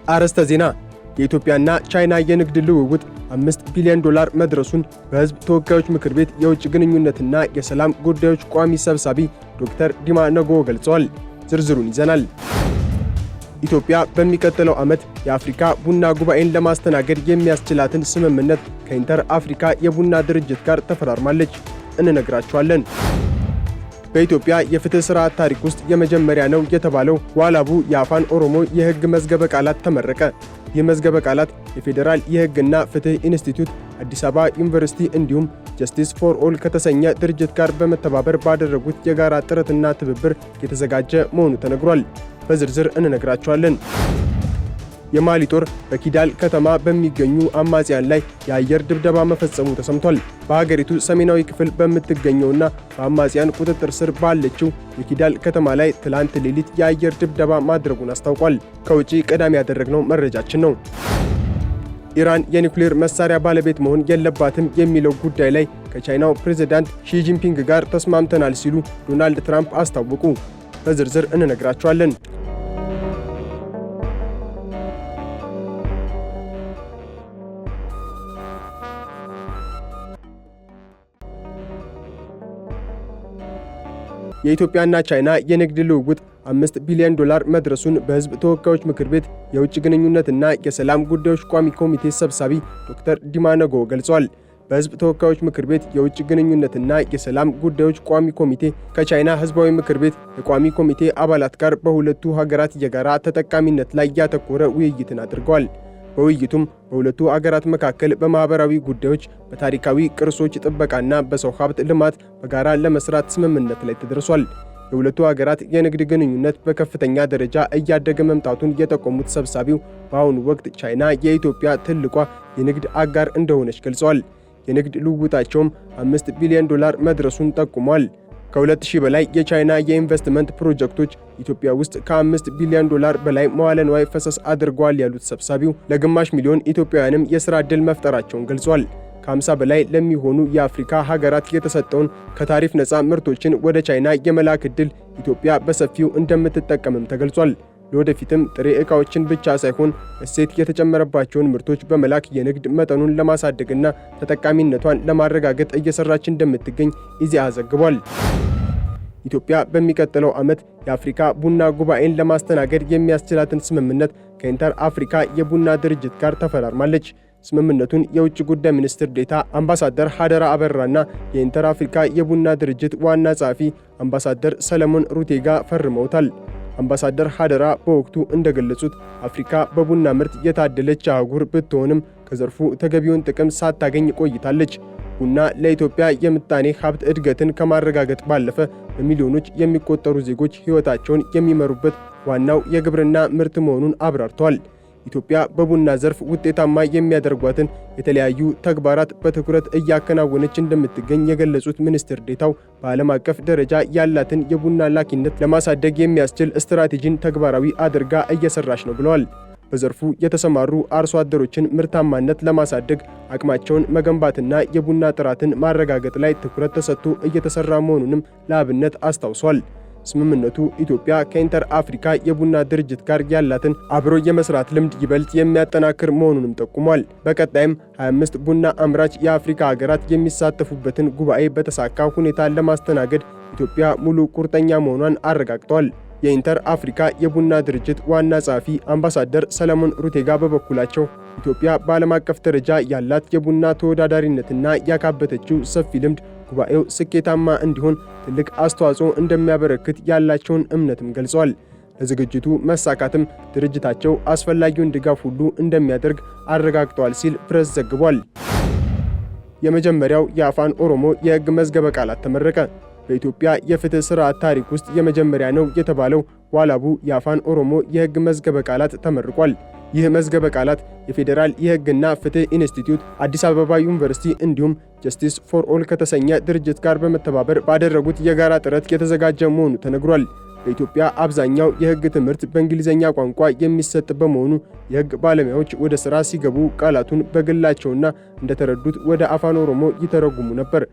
አርዕስተ ዜና። የኢትዮጵያና ቻይና የንግድ ልውውጥ $5 ቢሊዮን መድረሱን በሕዝብ ተወካዮች ምክር ቤት የውጭ ግንኙነትና የሰላም ጉዳዮች ቋሚ ሰብሳቢ ዶክተር ዲማ ነጎ ገልጸዋል። ዝርዝሩን ይዘናል። ኢትዮጵያ በሚቀጥለው ዓመት የአፍሪካ ቡና ጉባኤን ለማስተናገድ የሚያስችላትን ስምምነት ከኢንተር አፍሪካ የቡና ድርጅት ጋር ተፈራርማለች። እንነግራችኋለን። በኢትዮጵያ የፍትህ ሥርዓት ታሪክ ውስጥ የመጀመሪያ ነው የተባለው ዋላቡ የአፋን ኦሮሞ የሕግ መዝገበ ቃላት ተመረቀ። ይህ መዝገበ ቃላት የፌዴራል የሕግና ፍትህ ኢንስቲትዩት፣ አዲስ አበባ ዩኒቨርሲቲ እንዲሁም ጀስቲስ ፎር ኦል ከተሰኘ ድርጅት ጋር በመተባበር ባደረጉት የጋራ ጥረትና ትብብር የተዘጋጀ መሆኑ ተነግሯል። በዝርዝር እንነግራችኋለን። የማሊ ጦር በኪዳል ከተማ በሚገኙ አማጽያን ላይ የአየር ድብደባ መፈጸሙ ተሰምቷል። በሀገሪቱ ሰሜናዊ ክፍል በምትገኘውና በአማጽያን ቁጥጥር ስር ባለችው የኪዳል ከተማ ላይ ትላንት ሌሊት የአየር ድብደባ ማድረጉን አስታውቋል። ከውጪ ቀዳሚ ያደረግነው መረጃችን ነው። ኢራን የኒውክሌር መሳሪያ ባለቤት መሆን የለባትም የሚለው ጉዳይ ላይ ከቻይናው ፕሬዝዳንት ሺጂንፒንግ ጋር ተስማምተናል ሲሉ ዶናልድ ትራምፕ አስታወቁ። በዝርዝር እንነግራችኋለን። የኢትዮጵያና ቻይና የንግድ ልውውጥ $5 ቢሊዮን መድረሱን በሕዝብ ተወካዮች ምክር ቤት የውጭ ግንኙነትና የሰላም ጉዳዮች ቋሚ ኮሚቴ ሰብሳቢ ዶክተር ዲማ ነጎ ገልጸዋል። በሕዝብ ተወካዮች ምክር ቤት የውጭ ግንኙነትና የሰላም ጉዳዮች ቋሚ ኮሚቴ ከቻይና ሕዝባዊ ምክር ቤት የቋሚ ኮሚቴ አባላት ጋር በሁለቱ ሀገራት የጋራ ተጠቃሚነት ላይ ያተኮረ ውይይትን አድርገዋል። በውይይቱም በሁለቱ አገራት መካከል በማህበራዊ ጉዳዮች፣ በታሪካዊ ቅርሶች ጥበቃና በሰው ሀብት ልማት በጋራ ለመስራት ስምምነት ላይ ተደርሷል። የሁለቱ አገራት የንግድ ግንኙነት በከፍተኛ ደረጃ እያደገ መምጣቱን የጠቆሙት ሰብሳቢው በአሁኑ ወቅት ቻይና የኢትዮጵያ ትልቋ የንግድ አጋር እንደሆነች ገልጸዋል። የንግድ ልውውጣቸውም $5 ቢሊዮን መድረሱን ጠቁሟል። ከ2000 በላይ የቻይና የኢንቨስትመንት ፕሮጀክቶች ኢትዮጵያ ውስጥ $5 ቢሊዮን በላይ መዋለ ንዋይ ፈሰስ አድርገዋል ያሉት ሰብሳቢው ለግማሽ ሚሊዮን ኢትዮጵያውያንም የሥራ ዕድል መፍጠራቸውን ገልጿል። ከ50 በላይ ለሚሆኑ የአፍሪካ ሀገራት የተሰጠውን ከታሪፍ ነፃ ምርቶችን ወደ ቻይና የመላክ ዕድል ኢትዮጵያ በሰፊው እንደምትጠቀምም ተገልጿል። ለወደፊትም ጥሬ ዕቃዎችን ብቻ ሳይሆን እሴት የተጨመረባቸውን ምርቶች በመላክ የንግድ መጠኑን ለማሳደግና ተጠቃሚነቷን ለማረጋገጥ እየሰራች እንደምትገኝ ኢዜአ ዘግቧል። ኢትዮጵያ በሚቀጥለው ዓመት የአፍሪካ ቡና ጉባኤን ለማስተናገድ የሚያስችላትን ስምምነት ከኢንተር አፍሪካ የቡና ድርጅት ጋር ተፈራርማለች። ስምምነቱን የውጭ ጉዳይ ሚኒስትር ዴኤታ አምባሳደር ሀደራ አበራና የኢንተር አፍሪካ የቡና ድርጅት ዋና ጸሐፊ አምባሳደር ሰለሞን ሩቴጋ ፈርመውታል። አምባሳደር ሀደራ በወቅቱ እንደገለጹት አፍሪካ በቡና ምርት የታደለች አህጉር ብትሆንም ከዘርፉ ተገቢውን ጥቅም ሳታገኝ ቆይታለች። ቡና ለኢትዮጵያ የምጣኔ ሀብት እድገትን ከማረጋገጥ ባለፈ በሚሊዮኖች የሚቆጠሩ ዜጎች ሕይወታቸውን የሚመሩበት ዋናው የግብርና ምርት መሆኑን አብራርተዋል። ኢትዮጵያ በቡና ዘርፍ ውጤታማ የሚያደርጓትን የተለያዩ ተግባራት በትኩረት እያከናወነች እንደምትገኝ የገለጹት ሚኒስትር ዴኤታው በዓለም አቀፍ ደረጃ ያላትን የቡና ላኪነት ለማሳደግ የሚያስችል ስትራቴጂን ተግባራዊ አድርጋ እየሰራች ነው ብለዋል። በዘርፉ የተሰማሩ አርሶ አደሮችን ምርታማነት ለማሳደግ አቅማቸውን መገንባትና የቡና ጥራትን ማረጋገጥ ላይ ትኩረት ተሰጥቶ እየተሰራ መሆኑንም ለአብነት አስታውሷል። ስምምነቱ ኢትዮጵያ ከኢንተር አፍሪካ የቡና ድርጅት ጋር ያላትን አብሮ የመስራት ልምድ ይበልጥ የሚያጠናክር መሆኑንም ጠቁሟል። በቀጣይም 25 ቡና አምራች የአፍሪካ ሀገራት የሚሳተፉበትን ጉባኤ በተሳካ ሁኔታ ለማስተናገድ ኢትዮጵያ ሙሉ ቁርጠኛ መሆኗን አረጋግጠዋል። የኢንተር አፍሪካ የቡና ድርጅት ዋና ጸሐፊ አምባሳደር ሰለሞን ሩቴጋ በበኩላቸው ኢትዮጵያ በዓለም አቀፍ ደረጃ ያላት የቡና ተወዳዳሪነትና ያካበተችው ሰፊ ልምድ ጉባኤው ስኬታማ እንዲሆን ትልቅ አስተዋጽኦ እንደሚያበረክት ያላቸውን እምነትም ገልጸዋል። ለዝግጅቱ መሳካትም ድርጅታቸው አስፈላጊውን ድጋፍ ሁሉ እንደሚያደርግ አረጋግጠዋል ሲል ፕሬስ ዘግቧል። የመጀመሪያው የአፋን ኦሮሞ የሕግ መዝገበ ቃላት ተመረቀ። በኢትዮጵያ የፍትህ ሥርዓት ታሪክ ውስጥ የመጀመሪያ ነው የተባለው ዋላቡ የአፋን ኦሮሞ የሕግ መዝገበ ቃላት ተመርቋል። ይህ መዝገበ ቃላት የፌዴራል የሕግና ፍትህ ኢንስቲትዩት፣ አዲስ አበባ ዩኒቨርሲቲ እንዲሁም ጀስቲስ ፎር ኦል ከተሰኘ ድርጅት ጋር በመተባበር ባደረጉት የጋራ ጥረት የተዘጋጀ መሆኑ ተነግሯል። በኢትዮጵያ አብዛኛው የሕግ ትምህርት በእንግሊዝኛ ቋንቋ የሚሰጥ በመሆኑ የሕግ ባለሙያዎች ወደ ሥራ ሲገቡ ቃላቱን በግላቸውና እንደተረዱት ወደ አፋን ኦሮሞ ይተረጉሙ ነበር።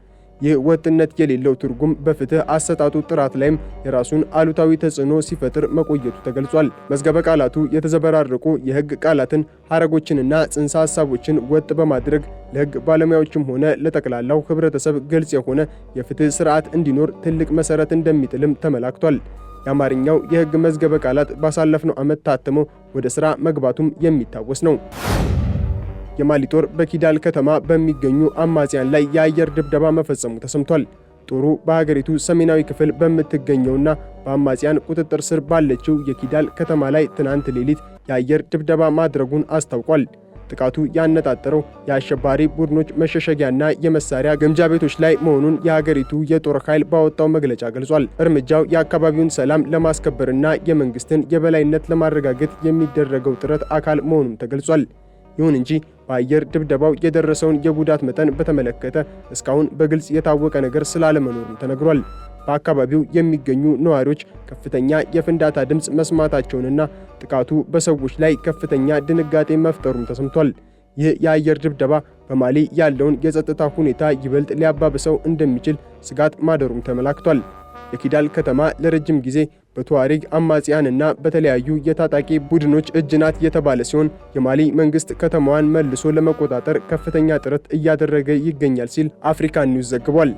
ይህ ወጥነት የሌለው ትርጉም በፍትህ አሰጣጡ ጥራት ላይም የራሱን አሉታዊ ተጽዕኖ ሲፈጥር መቆየቱ ተገልጿል። መዝገበ ቃላቱ የተዘበራረቁ የህግ ቃላትን፣ ሐረጎችንና ጽንሰ ሐሳቦችን ወጥ በማድረግ ለህግ ባለሙያዎችም ሆነ ለጠቅላላው ህብረተሰብ ግልጽ የሆነ የፍትህ ስርዓት እንዲኖር ትልቅ መሰረት እንደሚጥልም ተመላክቷል። የአማርኛው የህግ መዝገበ ቃላት ባሳለፍነው ዓመት ታትሞ ወደ ሥራ መግባቱም የሚታወስ ነው። የማሊ ጦር በኪዳል ከተማ በሚገኙ አማጽያን ላይ የአየር ድብደባ መፈጸሙ ተሰምቷል። ጦሩ በሀገሪቱ ሰሜናዊ ክፍል በምትገኘውና በአማጽያን ቁጥጥር ስር ባለችው የኪዳል ከተማ ላይ ትናንት ሌሊት የአየር ድብደባ ማድረጉን አስታውቋል። ጥቃቱ ያነጣጠረው የአሸባሪ ቡድኖች መሸሸጊያና የመሳሪያ ግምጃ ቤቶች ላይ መሆኑን የሀገሪቱ የጦር ኃይል ባወጣው መግለጫ ገልጿል። እርምጃው የአካባቢውን ሰላም ለማስከበርና የመንግስትን የበላይነት ለማረጋገጥ የሚደረገው ጥረት አካል መሆኑም ተገልጿል። ይሁን እንጂ በአየር ድብደባው የደረሰውን የጉዳት መጠን በተመለከተ እስካሁን በግልጽ የታወቀ ነገር ስላለመኖሩም ተነግሯል። በአካባቢው የሚገኙ ነዋሪዎች ከፍተኛ የፍንዳታ ድምፅ መስማታቸውንና ጥቃቱ በሰዎች ላይ ከፍተኛ ድንጋጤ መፍጠሩም ተሰምቷል። ይህ የአየር ድብደባ በማሊ ያለውን የጸጥታ ሁኔታ ይበልጥ ሊያባብሰው እንደሚችል ስጋት ማደሩም ተመላክቷል። የኪዳል ከተማ ለረጅም ጊዜ በቱዋሬግ አማጽያንና በተለያዩ የታጣቂ ቡድኖች እጅ ናት የተባለ ሲሆን የማሊ መንግስት ከተማዋን መልሶ ለመቆጣጠር ከፍተኛ ጥረት እያደረገ ይገኛል ሲል አፍሪካን ኒውስ ዘግቧል።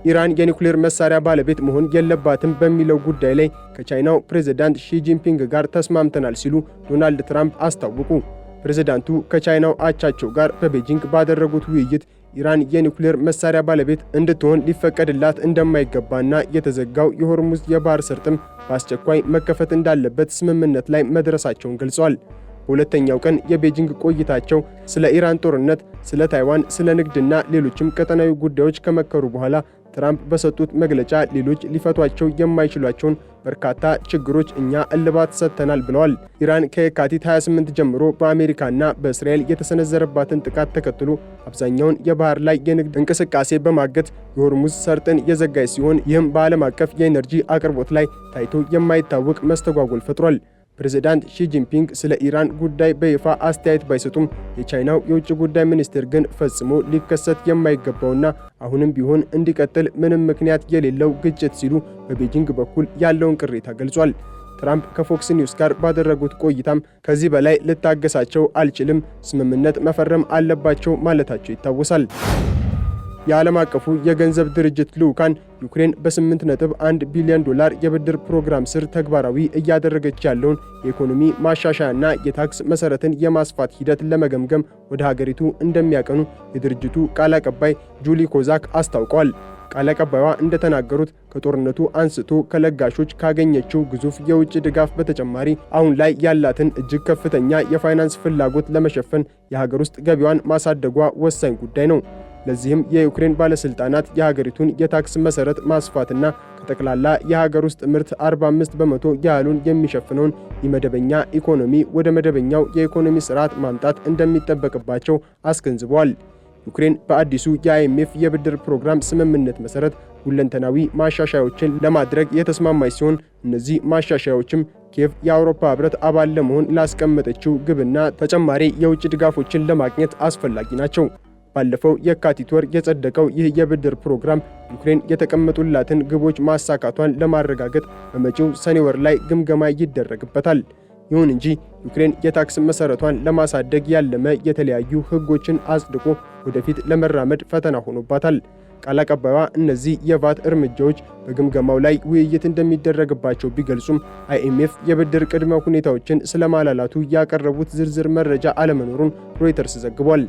ኢራን የኒውክሌር መሳሪያ ባለቤት መሆን የለባትም በሚለው ጉዳይ ላይ ከቻይናው ፕሬዝዳንት ሺ ጂንፒንግ ጋር ተስማምተናል ሲሉ ዶናልድ ትራምፕ አስታወቁ። ፕሬዝዳንቱ ከቻይናው አቻቸው ጋር በቤጂንግ ባደረጉት ውይይት ኢራን የኒውክሌር መሳሪያ ባለቤት እንድትሆን ሊፈቀድላት እንደማይገባና የተዘጋው የሆርሙዝ የባህር ሰርጥም በአስቸኳይ መከፈት እንዳለበት ስምምነት ላይ መድረሳቸውን ገልጸዋል። በሁለተኛው ቀን የቤጂንግ ቆይታቸው ስለ ኢራን ጦርነት፣ ስለ ታይዋን፣ ስለ ንግድና ሌሎችም ቀጠናዊ ጉዳዮች ከመከሩ በኋላ ትራምፕ በሰጡት መግለጫ ሌሎች ሊፈቷቸው የማይችሏቸውን በርካታ ችግሮች እኛ እልባት ሰጥተናል ብለዋል። ኢራን ከየካቲት 28 ጀምሮ በአሜሪካና በእስራኤል የተሰነዘረባትን ጥቃት ተከትሎ አብዛኛውን የባህር ላይ የንግድ እንቅስቃሴ በማገት የሆርሙዝ ሰርጥን የዘጋች ሲሆን ይህም በዓለም አቀፍ የኤነርጂ አቅርቦት ላይ ታይቶ የማይታወቅ መስተጓጎል ፈጥሯል። ፕሬዝዳንት ሺ ጂንፒንግ ስለ ኢራን ጉዳይ በይፋ አስተያየት ባይሰጡም የቻይናው የውጭ ጉዳይ ሚኒስቴር ግን ፈጽሞ ሊከሰት የማይገባውና አሁንም ቢሆን እንዲቀጥል ምንም ምክንያት የሌለው ግጭት ሲሉ በቤጂንግ በኩል ያለውን ቅሬታ ገልጿል። ትራምፕ ከፎክስ ኒውስ ጋር ባደረጉት ቆይታም ከዚህ በላይ ልታገሳቸው አልችልም፣ ስምምነት መፈረም አለባቸው ማለታቸው ይታወሳል። የዓለም አቀፉ የገንዘብ ድርጅት ልዑካን ዩክሬን በ8.1 ቢሊዮን ዶላር የብድር ፕሮግራም ስር ተግባራዊ እያደረገች ያለውን የኢኮኖሚ ማሻሻያና የታክስ መሰረትን የማስፋት ሂደት ለመገምገም ወደ ሀገሪቱ እንደሚያቀኑ የድርጅቱ ቃል አቀባይ ጁሊ ኮዛክ አስታውቀዋል። ቃል አቀባይዋ እንደተናገሩት ከጦርነቱ አንስቶ ከለጋሾች ካገኘችው ግዙፍ የውጭ ድጋፍ በተጨማሪ አሁን ላይ ያላትን እጅግ ከፍተኛ የፋይናንስ ፍላጎት ለመሸፈን የሀገር ውስጥ ገቢዋን ማሳደጓ ወሳኝ ጉዳይ ነው። ለዚህም የዩክሬን ባለስልጣናት የሀገሪቱን የታክስ መሰረት ማስፋትና ከጠቅላላ የሀገር ውስጥ ምርት 45 በመቶ ያህሉን የሚሸፍነውን የመደበኛ ኢኮኖሚ ወደ መደበኛው የኢኮኖሚ ስርዓት ማምጣት እንደሚጠበቅባቸው አስገንዝበዋል። ዩክሬን በአዲሱ የአይኤምኤፍ የብድር ፕሮግራም ስምምነት መሰረት ሁለንተናዊ ማሻሻያዎችን ለማድረግ የተስማማች ሲሆን እነዚህ ማሻሻያዎችም ኪየቭ የአውሮፓ ህብረት አባል ለመሆን ላስቀመጠችው ግብና ተጨማሪ የውጭ ድጋፎችን ለማግኘት አስፈላጊ ናቸው። ባለፈው የካቲት ወር የጸደቀው ይህ የብድር ፕሮግራም ዩክሬን የተቀመጡላትን ግቦች ማሳካቷን ለማረጋገጥ በመጪው ሰኔ ወር ላይ ግምገማ ይደረግበታል። ይሁን እንጂ ዩክሬን የታክስ መሰረቷን ለማሳደግ ያለመ የተለያዩ ህጎችን አጽድቆ ወደፊት ለመራመድ ፈተና ሆኖባታል። ቃል አቀባይዋ እነዚህ የቫት እርምጃዎች በግምገማው ላይ ውይይት እንደሚደረግባቸው ቢገልጹም አይኤምኤፍ የብድር ቅድመ ሁኔታዎችን ስለማላላቱ ያቀረቡት ዝርዝር መረጃ አለመኖሩን ሮይተርስ ዘግቧል።